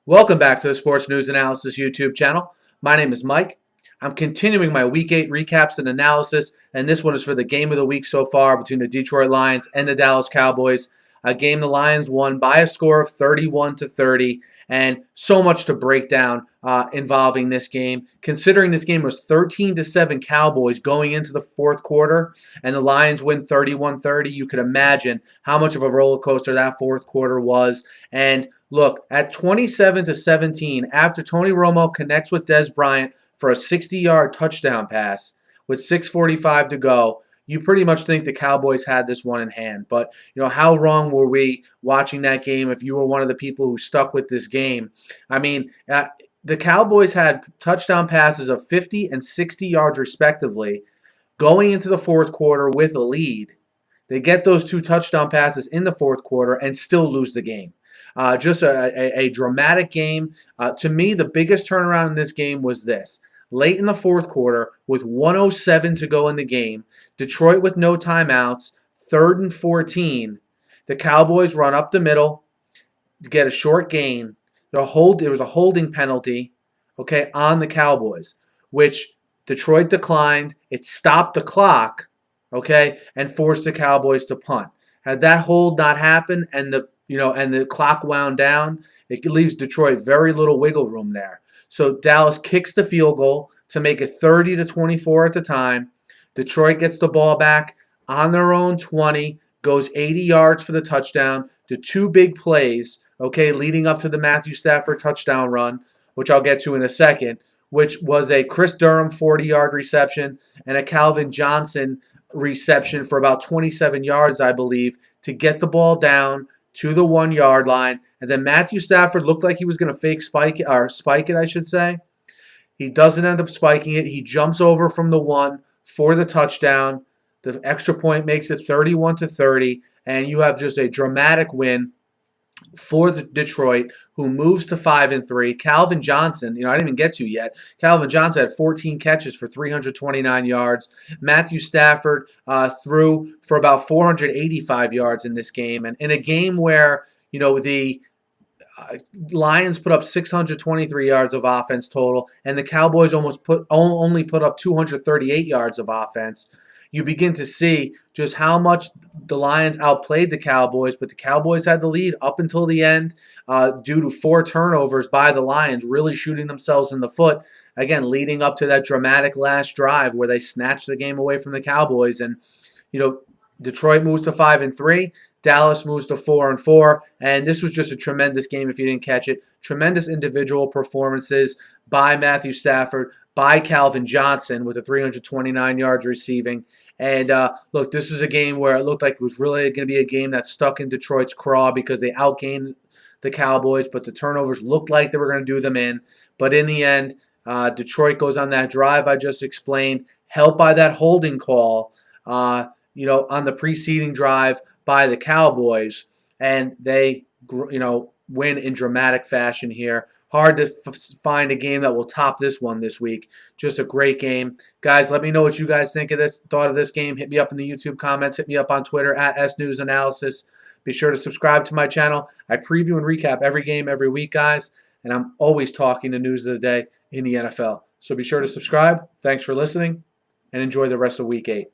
Welcome back to the Sports News Analysis YouTube channel. My name is Mike. I'm continuing my Week 8 recaps and analysis, and this one is for the game of the week so far between the Detroit Lions and the Dallas Cowboys. A game the Lions won by a score of 31-30, and so much to break down involving this game. Considering this game was 13-7 Cowboys going into the fourth quarter, and the Lions win 31-30, you could imagine how much of a roller coaster that fourth quarter was. And look, at 27-17, after Tony Romo connects with Dez Bryant for a 60-yard touchdown pass with 6:45 to go, you pretty much think the Cowboys had this one in hand. But, how wrong were we watching that game if you were one of the people who stuck with this game? I mean, the Cowboys had touchdown passes of 50 and 60 yards respectively going into the fourth quarter with a lead. They get those two touchdown passes in the fourth quarter and still lose the game. Just a dramatic game. To me, the biggest turnaround in this game was this. Late in the fourth quarter, with 1:07 to go in the game, Detroit with no timeouts, 3rd and 14, the Cowboys run up the middle to get a short gain. There was a holding penalty, on the Cowboys, which Detroit declined. It stopped the clock, and forced the Cowboys to punt. Had that hold not happened and the clock wound down, it leaves Detroit very little wiggle room there. So Dallas kicks the field goal to make it 30-24 at the time. Detroit gets the ball back on their own 20, goes 80 yards for the touchdown. The two big plays, leading up to the Matthew Stafford touchdown run, which I'll get to in a second, which was a Chris Durham 40-yard reception and a Calvin Johnson reception for about 27 yards, I believe, to get the ball down to the 1-yard line. And then Matthew Stafford looked like he was going to spike it, I should say. He doesn't end up spiking it. He jumps over from the 1 for the touchdown. The extra point makes it 31-30, and you have just a dramatic win for the Detroit, who moves to 5-3. Calvin Johnson, I didn't even get to yet. Calvin Johnson had 14 catches for 329 yards. Matthew Stafford threw for about 485 yards in this game. And in a game where, the Lions put up 623 yards of offense total, and the Cowboys only put up 238 yards of offense, you begin to see just how much the Lions outplayed the Cowboys, but the Cowboys had the lead up until the end due to 4 turnovers by the Lions, really shooting themselves in the foot, again, leading up to that dramatic last drive where they snatched the game away from the Cowboys. And, Detroit moves to 5-3. Dallas moves to 4-4, and this was just a tremendous game if you didn't catch it. Tremendous individual performances by Matthew Stafford, by Calvin Johnson with a 329 yards receiving. And look, this is a game where it looked like it was really going to be a game that stuck in Detroit's craw because they outgained the Cowboys, but the turnovers looked like they were going to do them in. But in the end, Detroit goes on that drive I just explained, helped by that holding call, on the preceding drive by the Cowboys, and they, win in dramatic fashion here. Hard to find a game that will top this one this week. Just a great game. Guys, let me know what you guys thought of this game. Hit me up in the YouTube comments. Hit me up on Twitter at SNewsAnalysis. Be sure to subscribe to my channel. I preview and recap every game every week, guys, and I'm always talking the news of the day in the NFL. So be sure to subscribe. Thanks for listening, and enjoy the rest of Week 8.